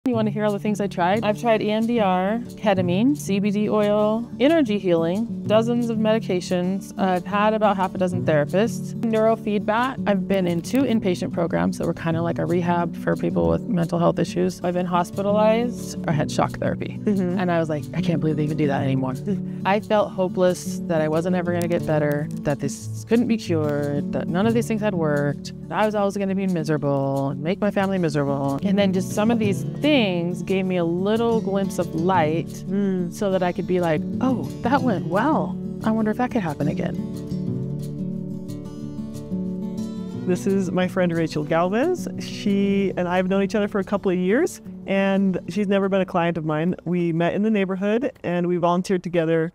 You want to hear all the things I tried? I've tried EMDR, ketamine, CBD oil, energy healing, dozens of medications. I've had about half a dozen therapists. Neurofeedback. I've been in 2 inpatient programs that were kind of like a rehab for people with mental health issues. I've been hospitalized. I had shock therapy. And I was like, I can't believe they even do that anymore. I felt hopeless, that I wasn't ever going to get better, that this couldn't be cured, that none of these things had worked. I was always going to be miserable, make my family miserable. And then just some of these things gave me a little glimpse of light so that I could be like, oh, that went well. I wonder if that could happen again. This is my friend Rachel Galvez. She and I have known each other for a couple of years, and she's never been a client of mine. We met in the neighborhood and we volunteered together.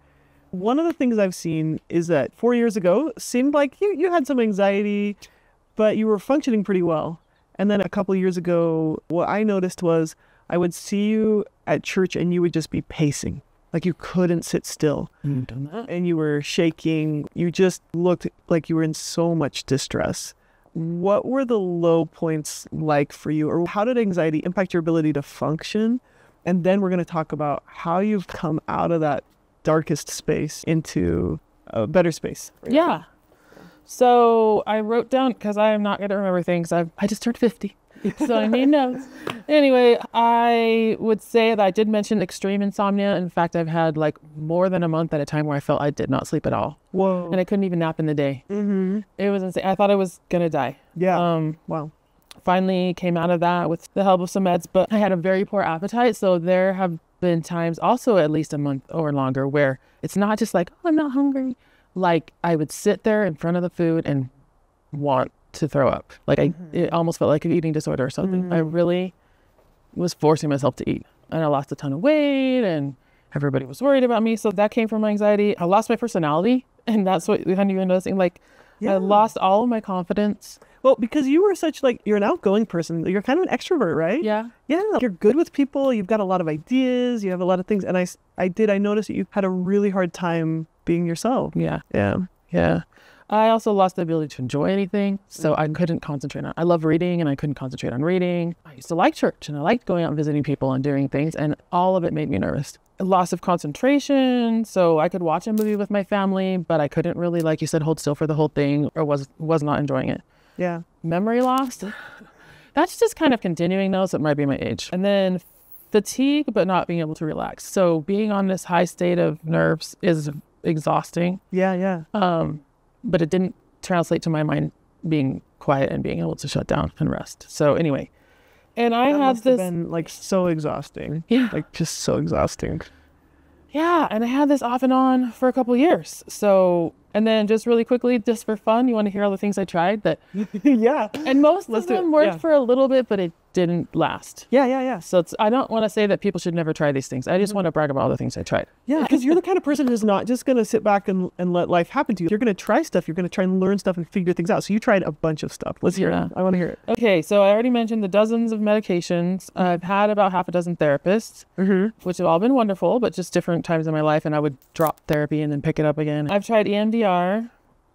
One of the things I've seen is that 4 years ago, seemed like you had some anxiety, but you were functioning pretty well. And then a couple of years ago, what I noticed was I would see you at church and you would just be pacing. Like you couldn't sit still. Done that. And you were shaking. You just looked like you were in so much distress. What were the low points like for you? Or how did anxiety impact your ability to function? And then we're going to talk about how you've come out of that darkest space into a better space. Yeah. So I wrote down, because I am not going to remember things. I just turned 50. So I made notes. Anyway, I would say that I did mention extreme insomnia. In fact, I've had like more than a month at a time where I felt I did not sleep at all. Whoa. And I couldn't even nap in the day. It was insane. I thought I was going to die. Yeah. Wow. Finally came out of that with the help of some meds, but I had a very poor appetite. So there have been times also at least a month or longer where it's not just like, oh, I'm not hungry. Like I would sit there in front of the food and want to throw up. Like it almost felt like an eating disorder or something. I really was forcing myself to eat, and I lost a ton of weight and everybody was worried about me. So that came from my anxiety. I lost my personality, and that's what kind of noticing. Like I lost all of my confidence. Well, because you were such you're an outgoing person. You're kind of an extrovert, right? Yeah. Yeah. You're good with people. You've got a lot of ideas. You have a lot of things. And I noticed that you had a really hard time being yourself. Yeah. Yeah. Yeah. I also lost the ability to enjoy anything. So I couldn't concentrate on, I love reading and I couldn't concentrate on reading. I used to like church and I liked going out and visiting people and doing things, and all of it made me nervous. A loss of concentration. So I could watch a movie with my family, but I couldn't really, like you said, hold still for the whole thing, or was not enjoying it. Yeah. Memory loss. That's just kind of continuing now, so it might be my age. And then fatigue, but not being able to relax. So being on this high state of nerves is exhausting. Yeah. Yeah. But it didn't translate to my mind being quiet and being able to shut down and rest. So anyway, and I That had must have this been so exhausting. Yeah. Just so exhausting. Yeah, and I had this off and on for a couple of years. So, and then just really quickly, just for fun, you want to hear all the things I tried that, Yeah. and most Let's of do it. them worked Yeah. for a little bit, but it didn't last. Yeah. So I don't want to say that people should never try these things. I just want to brag about all the things I tried. Yeah, because you're the kind of person who's not just going to sit back and let life happen to you. You're going to try stuff. You're going to try and learn stuff and figure things out. So you tried a bunch of stuff. Let's hear Yeah. it. I want to hear it. Okay, so I already mentioned the dozens of medications. I've had about half a dozen therapists, which have all been wonderful, but just different times in my life. And I would drop therapy and then pick it up again. I've tried EMDR,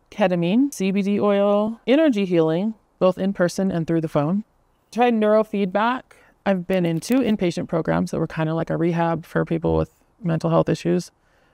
ketamine, CBD oil, energy healing, both in person and through the phone. Tried neurofeedback. I've been in 2 inpatient programs that were kind of like a rehab for people with mental health issues.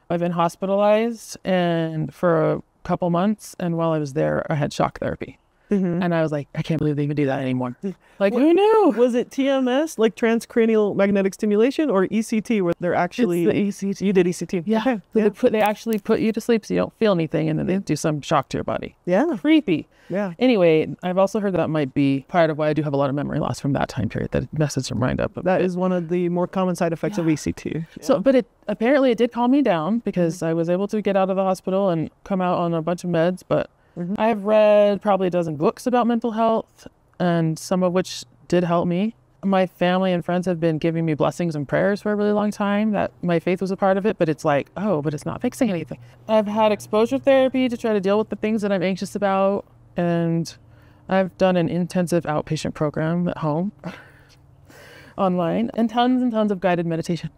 I've been hospitalized and for a couple months, and while I was there, I had shock therapy. And I was like, I can't believe they even do that anymore. Like, who knew? Was it TMS, like transcranial magnetic stimulation, or ECT, where they're actually... It's the ECT. You did ECT. Yeah. Okay. So they actually put you to sleep so you don't feel anything, and then they do some shock to your body. Yeah. Creepy. Yeah. Anyway, I've also heard that might be part of why I do have a lot of memory loss from that time period, that it messes your mind up. That is one of the more common side effects of ECT. So, but apparently it did calm me down, because I was able to get out of the hospital and come out on a bunch of meds. But I have read probably a dozen books about mental health, and some of which did help me. My family and friends have been giving me blessings and prayers for a really long time, that my faith was a part of it, but it's like, oh, but it's not fixing anything. I've had exposure therapy to try to deal with the things that I'm anxious about, and I've done an intensive outpatient program at home, online, and tons of guided meditation.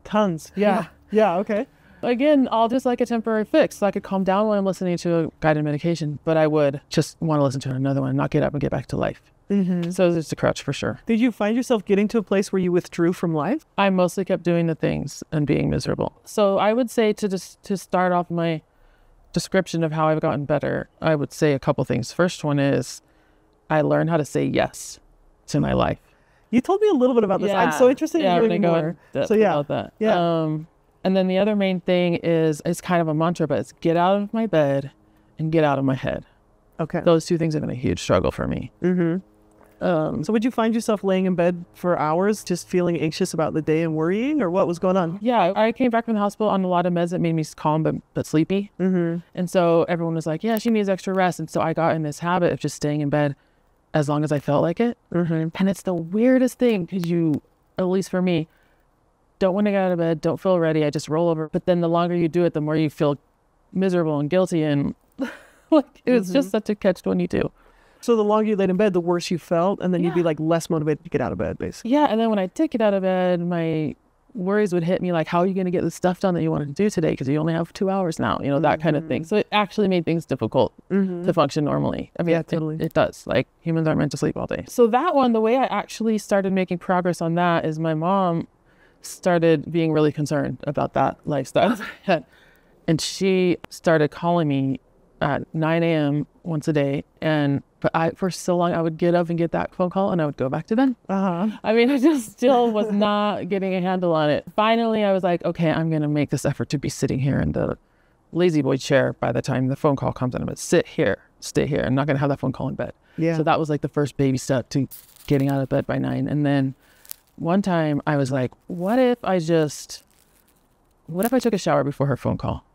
Tons. Yeah. Yeah. Okay. Again, all just like a temporary fix. So I could calm down when I'm listening to a guided medication, but I would just want to listen to another one and not get up and get back to life. So it's a crutch for sure. Did you find yourself getting to a place where you withdrew from life? I mostly kept doing the things and being miserable. So I would say to start off my description of how I've gotten better, I would say a couple things. First one is I learned how to say yes to my life. You told me a little bit about this. I'm so interested in hearing more. So about that. Yeah. And then the other main thing is, it's kind of a mantra, but it's get out of my bed and get out of my head. Okay. Those two things have been a huge struggle for me. So would you find yourself laying in bed for hours just feeling anxious about the day and worrying, or what was going on? Yeah, I came back from the hospital on a lot of meds that made me calm but sleepy. And so everyone was like, yeah, she needs extra rest. And so I got in this habit of just staying in bed as long as I felt like it. And it's the weirdest thing because you, at least for me, don't want to get out of bed, don't feel ready. I just roll over. But then the longer you do it, the more you feel miserable and guilty. And like, it was just such a catch-22. So the longer you laid in bed, the worse you felt, and then you'd be like less motivated to get out of bed, basically. Yeah, and then when I did get out of bed, my worries would hit me like, how are you going to get the stuff done that you wanted to do today? Because you only have 2 hours now, you know, that kind of thing. So it actually made things difficult to function normally. I mean, yeah, totally. It does. Like, humans aren't meant to sleep all day. So that one, the way I actually started making progress on that is my mom started being really concerned about that lifestyle. And she started calling me at 9 a.m. once a day. But for so long, I would get up and get that phone call and I would go back to bed. I mean, I just still was not getting a handle on it. Finally, I was like, okay, I'm going to make this effort to be sitting here in the lazy boy chair by the time the phone call comes in. I'm going to sit here, stay here. I'm not going to have that phone call in bed. Yeah. So that was like the first baby step to getting out of bed by 9. And then one time I was like, what if I took a shower before her phone call?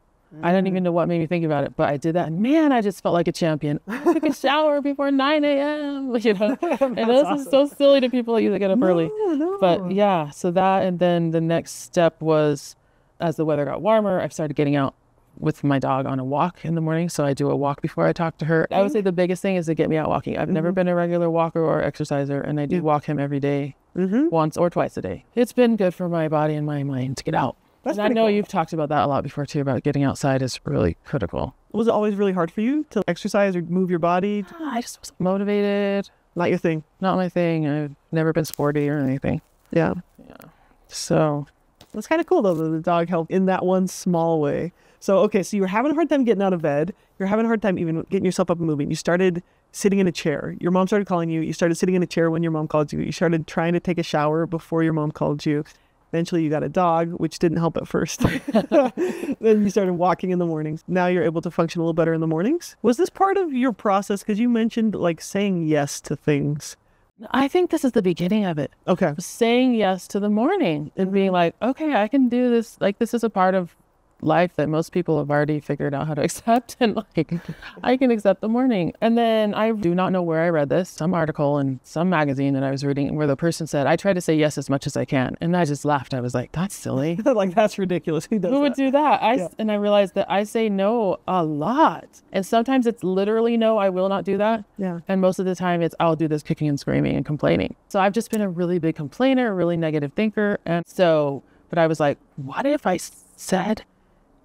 I don't even know what made me think about it, but I did that. And man, I just felt like a champion. I took a shower before 9 a.m., you know, and this is so silly to people that usually get up early. But yeah, so that, and then the next step was, as the weather got warmer, I started getting out with my dog on a walk in the morning. So I do a walk before I talk to her. I would say the biggest thing is to get me out walking. I've never been a regular walker or exerciser, and I do walk him every day, once or twice a day. It's been good for my body and my mind to get out. And I know you've talked about that a lot before too, about getting outside is really critical. Was it always really hard for you to exercise or move your body? I just wasn't motivated. Not your thing? Not my thing. I've never been sporty or anything. Yeah. So that's kind of cool though, that the dog helped in that one small way. So, okay, so you were having a hard time getting out of bed. You're having a hard time even getting yourself up and moving. You started sitting in a chair. Your mom started calling you. You started sitting in a chair when your mom called you. You started trying to take a shower before your mom called you. Eventually you got a dog, which didn't help at first. Then you started walking in the mornings. Now you're able to function a little better in the mornings. Was this part of your process? Because you mentioned like saying yes to things. I think this is the beginning of it. Okay. Saying yes to the morning and being like, okay, I can do this. Like, this is a part of life that most people have already figured out how to accept, and like I can accept the morning. And then I do not know where I read this, some article in some magazine that I was reading where the person said, I try to say yes as much as I can. And I just laughed. I was like, that's silly. Like, that's ridiculous. Who would do that? And I realized that I say no a lot. And sometimes it's literally no, I will not do that. Yeah. And most of the time it's I'll do this kicking and screaming and complaining. So I've just been a really big complainer, a really negative thinker. And so, but I was like, what if I said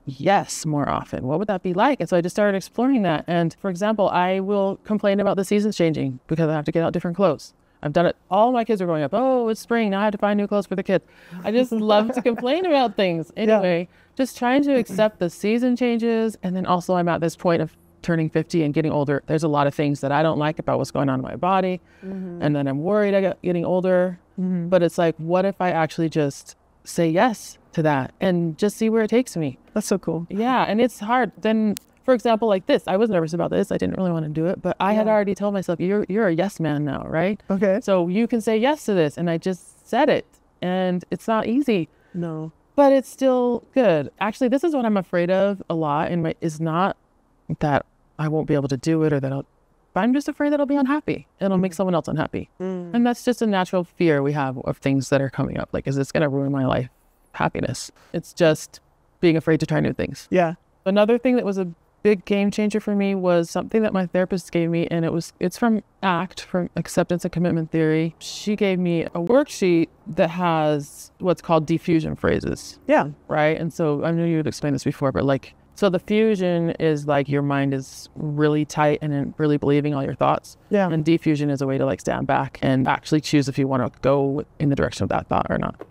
yes more often? What would that be like? And so I just started exploring that. And for example, I will complain about the seasons changing because I have to get out different clothes. I've done it. All my kids are growing up. Oh, it's spring. Now I have to find new clothes for the kids. I just love to complain about things. Anyway, just trying to accept the season changes. And then also I'm at this point of turning 50 and getting older. There's a lot of things that I don't like about what's going on in my body. And then I'm worried I got getting older. But it's like, what if I actually just say yes to that and just see where it takes me? That's so cool. Yeah. And it's hard. Then, for example, like this, I was nervous about this. I didn't really want to do it, but I had already told myself, you're a yes man now, right? Okay. So you can say yes to this. And I just said it. And it's not easy. No. But it's still good. Actually, this is what I'm afraid of a lot. And is not that I won't be able to do it or that but I'm just afraid that I'll be unhappy. It'll make someone else unhappy. And that's just a natural fear we have of things that are coming up. Like, is this going to ruin my life? Happiness. It's just being afraid to try new things. Yeah. Another thing that was a big game changer for me was something that my therapist gave me, and it's from ACT, from Acceptance and Commitment Theory. She gave me a worksheet that has what's called diffusion phrases. Yeah. Right? And so I knew you would explain this before, but like So the fusion is like your mind is really tight and then really believing all your thoughts. Yeah. And diffusion is a way to like stand back and actually choose if you want to go in the direction of that thought or not.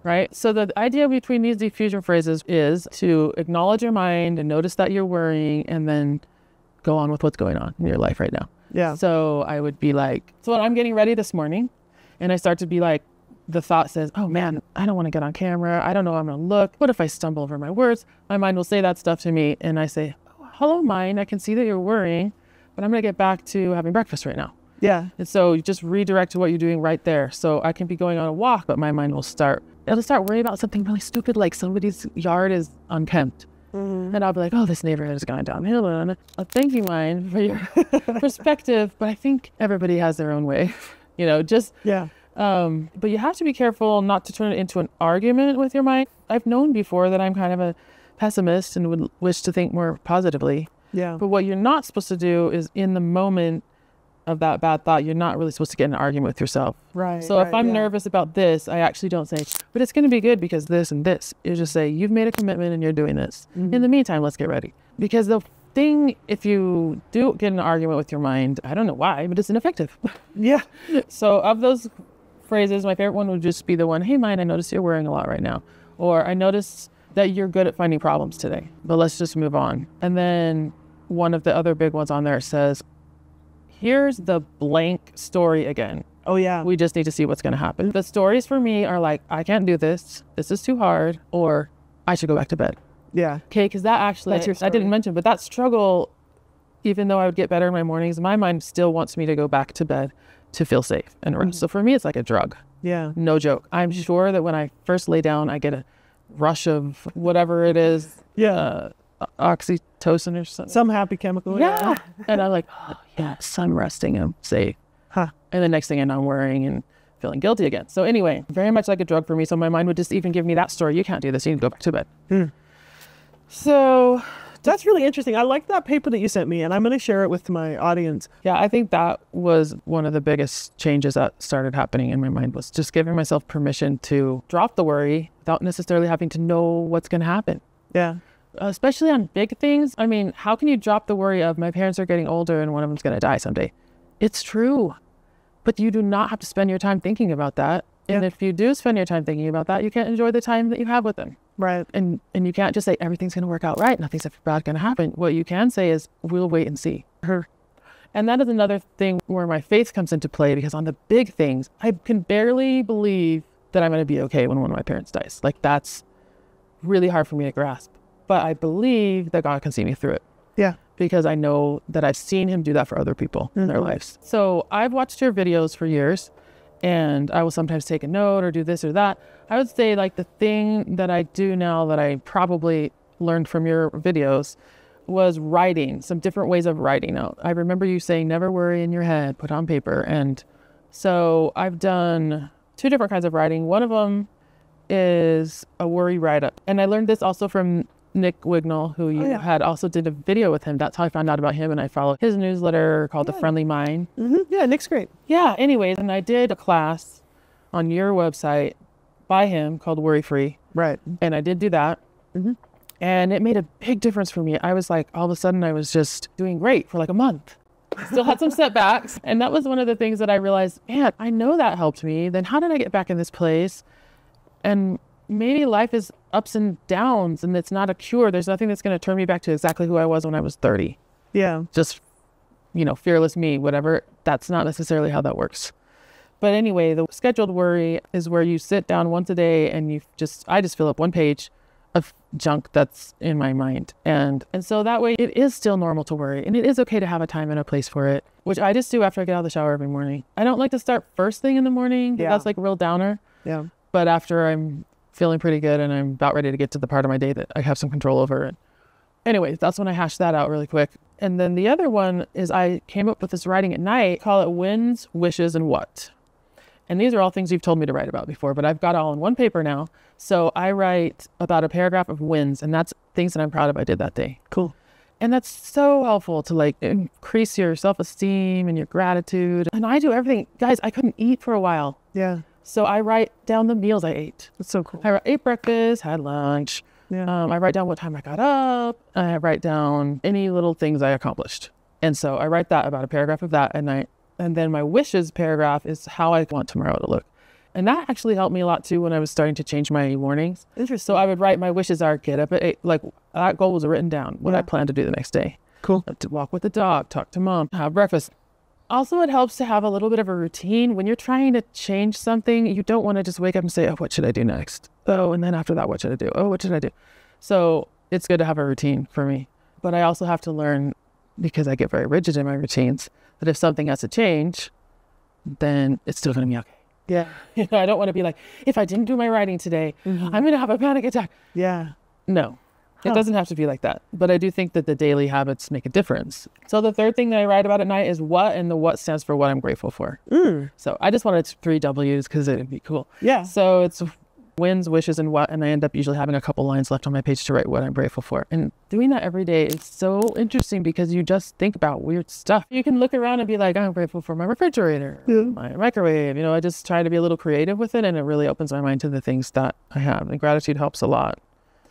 Right? So the idea between these diffusion phrases is to acknowledge your mind and notice that you're worrying and then go on with what's going on in your life right now. Yeah. So I would be like, so when I'm getting ready this morning and I start to be like, the thought says, oh man, I don't want to get on camera. I don't know how I'm going to look. What if I stumble over my words? My mind will say that stuff to me. And I say, oh, hello, mind. I can see that you're worrying, but I'm going to get back to having breakfast right now. Yeah. And so you just redirect to what you're doing right there. So I can be going on a walk, but my mind will start worrying about something really stupid, like somebody's yard is unkempt. And I'll be like, oh, this neighborhood has gone downhill. And thank you, mind, for your perspective. But I think everybody has their own way, Yeah. But you have to be careful not to turn it into an argument with your mind. I've known before that I'm kind of a pessimist and would wish to think more positively. Yeah. But what you're not supposed to do is in the moment of that bad thought, you're not really supposed to get in an argument with yourself. Right. So if I'm nervous about this, I actually don't say, but it's going to be good because this and this. You just say, you've made a commitment and you're doing this. In the meantime, let's get ready. Because the thing, if you do get in an argument with your mind, I don't know why, but it's ineffective. Yeah. So of those phrases, my favorite one would just be the one, hey, mind, I notice you're worrying a lot right now. Or I notice that you're good at finding problems today, but let's just move on. And then one of the other big ones on there says, here's the blank story again. Oh, yeah. We just need to see what's going to happen. The stories for me are like, I can't do this. This is too hard. Or I should go back to bed. Yeah. Okay, because that actually, That's your I didn't story. mention, but that struggle, even though I would get better in my mornings, my mind still wants me to go back to bed to feel safe and rest. So for me, it's like a drug. Yeah. No joke. I'm sure that when I first lay down, I get a rush of whatever it is. Yeah. Oxytocin or something. Some happy chemical. Yeah. And I'm like, oh, yes, I'm resting. I'm safe. Huh. And the next thing I know, I'm worrying and feeling guilty again. So anyway, very much like a drug for me. So my mind would just even give me that story. You can't do this. You need to go back to bed. So That's really interesting. I like that paper that you sent me, and I'm going to share it with my audience. yeah, I think that was one of the biggest changes that started happening in my mind, was just giving myself permission to drop the worry without necessarily having to know what's going to happen. Yeah. Especially on big things. I mean, how can you drop the worry of my parents are getting older and one of them's going to die someday? It's true. But you do not have to spend your time thinking about that. And Yeah. if you do spend your time thinking about that, you can't enjoy the time that you have with them. Right. And you can't just say everything's going to work out right. Nothing's ever bad going to happen. What you can say is we'll wait and see. And that is another thing where my faith comes into play, because on the big things, I can barely believe that I'm going to be okay when one of my parents dies. Like, that's really hard for me to grasp. But I believe that God can see me through it, Yeah. because I know that I've seen him do that for other people in their lives. So I've watched your videos for years, and I will sometimes take a note or do this or that. I would say, like, the thing that I do now that I probably learned from your videos was writing, some different ways of writing out. I remember you saying, never worry in your head, put on paper. And so I've done 2 different kinds of writing. One of them is a worry write-up. And I learned this also from Nick Wignall, who you had also did a video with him. That's how I found out about him. And I followed his newsletter called The Friendly Mind. Yeah, Nick's great. Yeah, anyways, and I did a class on your website by him called Worry Free. Right. And I did do that. And it made a big difference for me. I was like, all of a sudden I was just doing great for like a month. Still had some setbacks. And that was one of the things that I realized, man, I know that helped me. Then how did I get back in this place? And maybe life is ups and downs, and it's not a cure. There's nothing that's going to turn me back to exactly who I was when I was 30. Yeah. Just, fearless me, whatever. That's not necessarily how that works. But anyway, the scheduled worry is where you sit down once a day and I just fill up 1 page of junk that's in my mind. And so that way it is still normal to worry, and it is okay to have a time and a place for it, which I just do after I get out of the shower every morning. I don't like to start first thing in the morning. Yeah. That's like a real downer. Yeah. But after I'm feeling pretty good and I'm about ready to get to the part of my day that I have some control over. And anyways, that's when I hash that out really quick. And then the other one is I came up with this writing at night, call it Wins, Wishes, and What. And these are all things you've told me to write about before, but I've got it all in 1 paper now. So I write about a paragraph of wins, and that's things that I'm proud of I did that day. Cool. And that's so helpful to like increase your self-esteem and your gratitude. And I do everything. Guys, I couldn't eat for a while. Yeah. So I write down the meals I ate. That's so cool. I ate breakfast, had lunch, Yeah. I write down what time I got up. I write down any little things I accomplished. And so I write that, about a paragraph of that at night. And then my wishes paragraph is how I want tomorrow to look. And that actually helped me a lot too when I was starting to change my mornings. Interesting. So I would write my wishes are get up at 8. Like that goal was written down, what I plan to do the next day. Cool. To walk with the dog, talk to mom, have breakfast. Also, it helps to have a little bit of a routine. When you're trying to change something, you don't want to just wake up and say, oh, what should I do next? Oh, and then after that, what should I do? Oh, what should I do? So it's good to have a routine for me. But I also have to learn, because I get very rigid in my routines, that if something has to change, then it's still going to be okay. Yeah. You know, I don't want to be like, if I didn't do my writing today, I'm going to have a panic attack. Yeah. No, it doesn't have to be like that. But I do think that the daily habits make a difference. So the third thing that I write about at night is what, and the what stands for what I'm grateful for. So I just wanted 3 W's because it'd be cool. Yeah. So it's wins, wishes, and what, and I end up usually having a couple lines left on my page to write what I'm grateful for. And doing that every day is so interesting because you just think about weird stuff. You can look around and be like, I'm grateful for my refrigerator, my microwave. You know, I just try to be a little creative with it, and it really opens my mind to the things that I have. And gratitude helps a lot.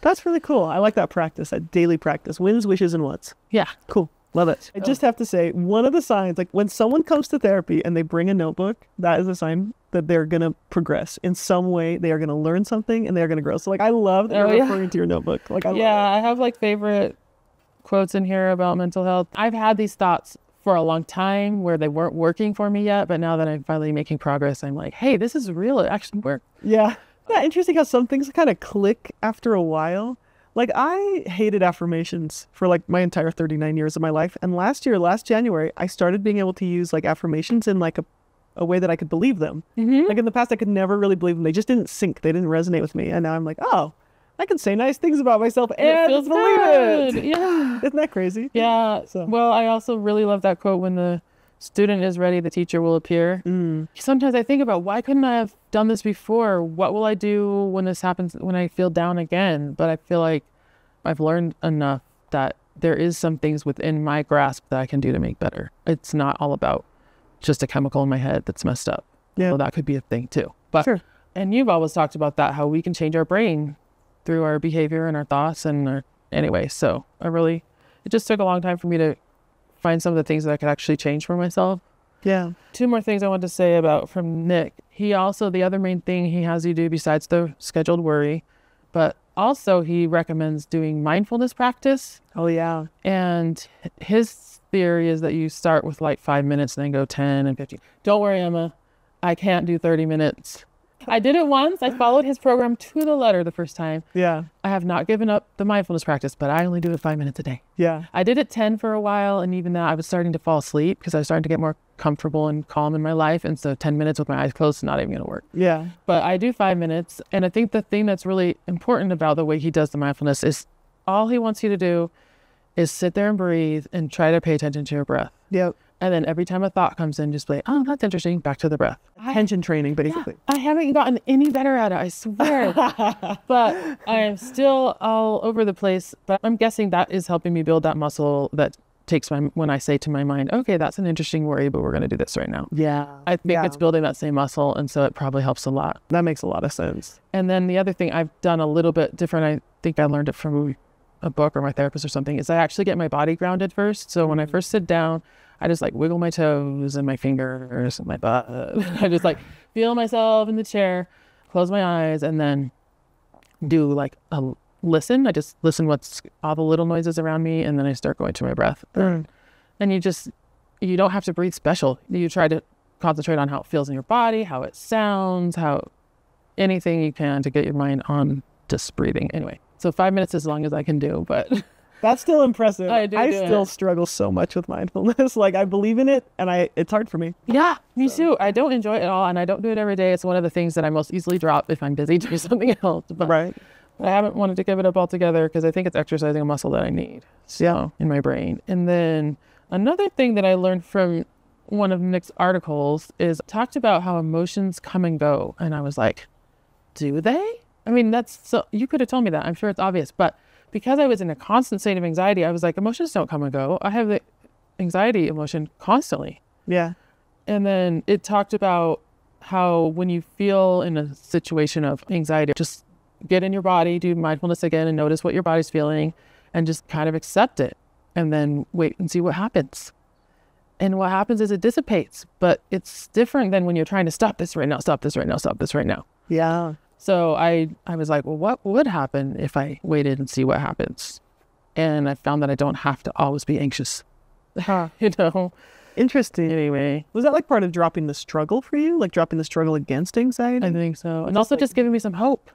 That's really cool. I like that practice, that daily practice. Wins, wishes, and what's. Yeah. Cool. Love it. I just have to say, one of the signs, like when someone comes to therapy and they bring a notebook, that is a sign that they're going to progress in some way. They are going to learn something and they're going to grow. So like, I love that you're referring to your notebook. Like, I love it. I have like favorite quotes in here about mental health. I've had these thoughts for a long time where they weren't working for me yet. But now that I'm finally making progress, I'm like, hey, this is real. It actually worked. Yeah. Isn't that interesting how some things kind of click after a while? Like I hated affirmations for like my entire 39 years of my life. And last January, I started being able to use like affirmations in like a way that I could believe them. Like in the past, I could never really believe them. They just didn't sync. They didn't resonate with me. And now I'm like, oh, I can say nice things about myself and it feels believe good. it. Yeah. Isn't that crazy? Yeah. So. Well, I also really love that quote, when the student is ready, the teacher will appear. Sometimes I think about, why couldn't I have done this before? What will I do when this happens, when I feel down again? But I feel like I've learned enough that there is some things within my grasp that I can do to make better. It's not all about just a chemical in my head that's messed up. Yeah. Well, that could be a thing too. But sure. And you've always talked about that, how we can change our brain through our behavior and our thoughts anyway. So it just took a long time for me to find some of the things that I could actually change for myself. Yeah. 2 more things I wanted to say about from Nick. He also, the other main thing he has you do besides the scheduled worry, but also he recommends doing mindfulness practice. Oh yeah. And his theory is that you start with like 5 minutes and then go 10 and 15. Don't worry, Emma. I can't do 30 minutes. I did it once. I followed his program to the letter the first time. Yeah. I have not given up the mindfulness practice, but I only do it 5 minutes a day. Yeah. I did it 10 for a while, and even that I was starting to fall asleep because I was starting to get more comfortable and calm in my life. And so 10 minutes with my eyes closed is not even going to work. Yeah. But I do 5 minutes. And I think the thing that's really important about the way he does the mindfulness is all he wants you to do is sit there and breathe and try to pay attention to your breath. Yep. And then every time a thought comes in, just be like, oh, that's interesting. Back to the breath. Attention training, basically. I haven't gotten any better at it, I swear. But I am still all over the place. But I'm guessing that is helping me build that muscle that takes when I say to my mind, okay, that's an interesting worry, but we're going to do this right now. Yeah. I think it's building that same muscle. And so it probably helps a lot. That makes a lot of sense. And then the other thing I've done a little bit different, I think I learned it from a book or my therapist or something, is I actually get my body grounded first. So when I first sit down, I just like wiggle my toes and my fingers and my butt. I just like feel myself in the chair, close my eyes, and then do like a listen. I just listen what's all the little noises around me, and then I start going to my breath. And you don't have to breathe special. You try to concentrate on how it feels in your body, how it sounds, how anything you can to get your mind on just breathing. Anyway, so 5 minutes is as long as I can do, but that's still impressive. I still it. struggle so much with mindfulness. Like I believe in it and it's hard for me. Yeah, me too. I don't enjoy it at all, and I don't do it every day. It's one of the things that I most easily drop if I'm busy doing something else. But right. I haven't wanted to give it up altogether because I think it's exercising a muscle that I need. So in my brain. And then another thing that I learned from one of Nick's articles is talked about how emotions come and go. And I was like, do they? I mean, you could have told me that. I'm sure it's obvious. But because I was in a constant state of anxiety, I was like, emotions don't come and go. I have the anxiety emotion constantly. Yeah. And then it talked about how when you feel in a situation of anxiety, just get in your body, do mindfulness again, and notice what your body's feeling, and just kind of accept it, and then wait and see what happens. And what happens is it dissipates, but it's different than when you're trying to stop this right now, stop this right now, stop this right now. Yeah. So I was like, well, what would happen if I waited and see what happens? And I found that I don't have to always be anxious. You know? Interesting. Anyway. Was that like part of dropping the struggle for you? Like dropping the struggle against anxiety? I think so. And also just giving me some hope.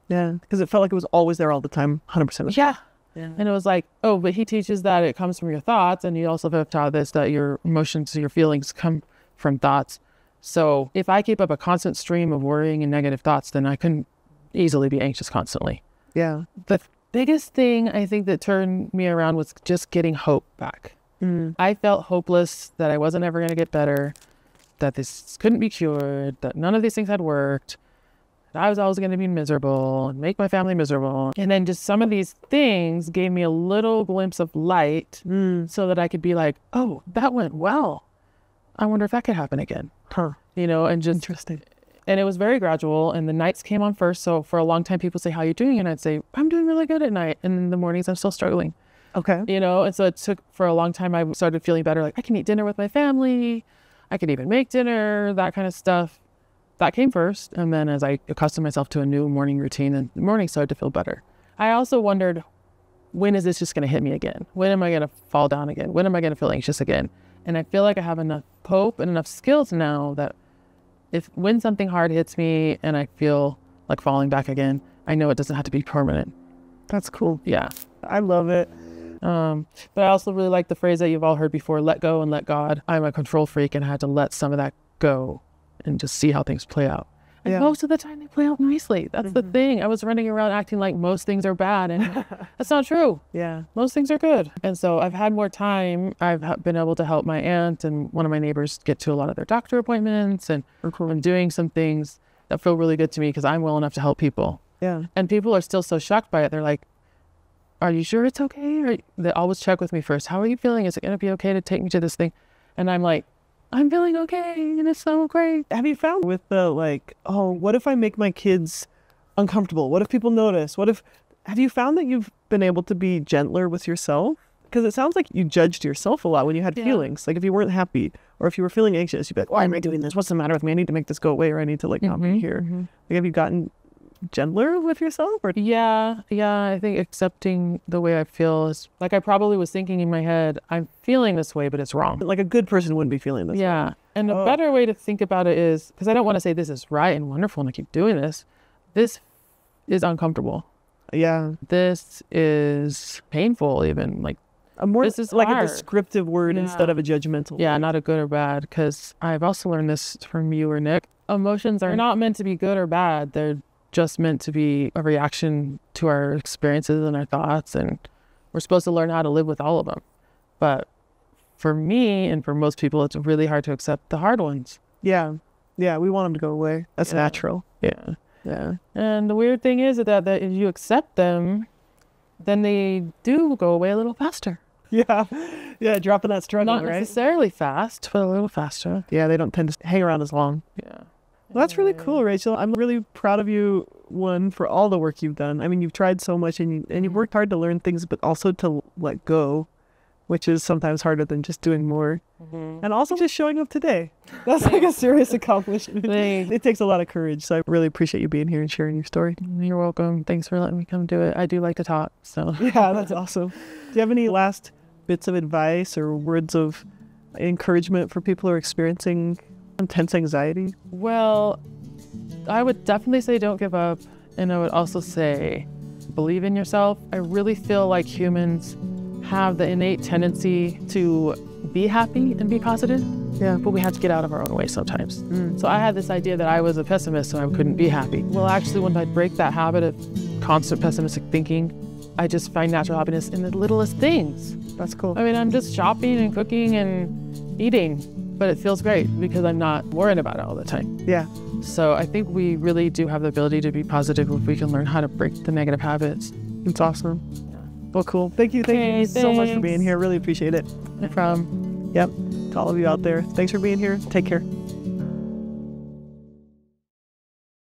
Yeah. Because it felt like it was always there all the time, 100% of the Yeah. time. Yeah. And it was like, oh, but he teaches that it comes from your thoughts. And you also have taught this, that your emotions, your feelings come from thoughts. So if I keep up a constant stream of worrying and negative thoughts, then I can easily be anxious constantly. Yeah. The biggest thing I think that turned me around was just getting hope back. I felt hopeless, that I wasn't ever going to get better, that this couldn't be cured, that none of these things had worked, that I was always going to be miserable and make my family miserable. And then just some of these things gave me a little glimpse of light so that I could be like, oh, that went well. I wonder if that could happen again. You know, and just... Interesting. And it was very gradual, and the nights came on first. So for a long time, people say, how are you doing? And I'd say, I'm doing really good at night. And in the mornings, I'm still struggling. Okay. You know, and so it took for a long time. I started feeling better. Like I can eat dinner with my family. I can even make dinner, that kind of stuff. That came first. And then as I accustomed myself to a new morning routine, and the morning started to feel better. I also wondered, when is this just going to hit me again? When am I going to fall down again? When am I going to feel anxious again? And I feel like I have enough hope and enough skills now that when something hard hits me and I feel like falling back again, I know it doesn't have to be permanent. That's cool. Yeah. I love it. But I also really like the phrase that you've all heard before, let go and let God. I'm a control freak and I had to let some of that go and just see how things play out. And most of the time they play out nicely. That's the thing. I was running around acting like most things are bad, and that's not true. Yeah. Most things are good. And so I've had more time. I've been able to help my aunt and one of my neighbors get to a lot of their doctor appointments, and I'm doing some things that feel really good to me because I'm well enough to help people. Yeah. And people are still so shocked by it. They're like, are you sure it's okay? Or they always check with me first. How are you feeling? Is it going to be okay to take me to this thing? And I'm like, I'm feeling okay, and it's so great. Have you found with the like, oh, what if I make my kids uncomfortable? What if people notice? Have you found that you've been able to be gentler with yourself? Because it sounds like you judged yourself a lot when you had feelings. Like if you weren't happy or if you were feeling anxious, you'd be like, why am I doing this? What's the matter with me? I need to make this go away, or I need to like not be here. Like, have you gotten gentler with yourself? Or Yeah. I think accepting the way I feel is like, I probably was thinking in my head, I'm feeling this way, but it's wrong. like a good person wouldn't be feeling this. Yeah. And a better way to think about it is, because I don't want to say this is right and wonderful and I keep doing this. This is uncomfortable. Yeah. This is painful, even. Like, this is like hard. a descriptive word instead of a judgmental word. Not a good or bad, because I've also learned this from you or Nick. Emotions are not meant to be good or bad. They're just meant to be a reaction to our experiences and our thoughts, and we're supposed to learn how to live with all of them. But for me and for most people, it's really hard to accept the hard ones. Yeah. We want them to go away. That's natural. Yeah. And the weird thing is that if you accept them, then they do go away a little faster. Yeah, dropping that struggle, Not right? necessarily fast, but a little faster. Yeah, they don't tend to hang around as long. Yeah. Well, that's really cool, Rachel. I'm really proud of you, one, for all the work you've done. I mean, you've tried so much and you've worked hard to learn things, but also to let go, which is sometimes harder than just doing more. And also just showing up today. That's like a serious accomplishment. It takes a lot of courage. So I really appreciate you being here and sharing your story. You're welcome. Thanks for letting me come do it. I do like to talk, so. Yeah, that's awesome. Do you have any last bits of advice or words of encouragement for people who are experiencing intense anxiety? Well, I would definitely say don't give up. And I would also say believe in yourself. I really feel like humans have the innate tendency to be happy and be positive. Yeah, but we have to get out of our own way sometimes. So I had this idea that I was a pessimist and I couldn't be happy. Well, actually, when I break that habit of constant pessimistic thinking, I just find natural happiness in the littlest things. That's cool. I mean, I'm just shopping and cooking and eating, but it feels great because I'm not worried about it all the time. Yeah. So I think we really do have the ability to be positive if we can learn how to break the negative habits. It's awesome. Well, cool. Thank you so much for being here. Really appreciate it. No problem. Yep. To all of you out there, thanks for being here. Take care.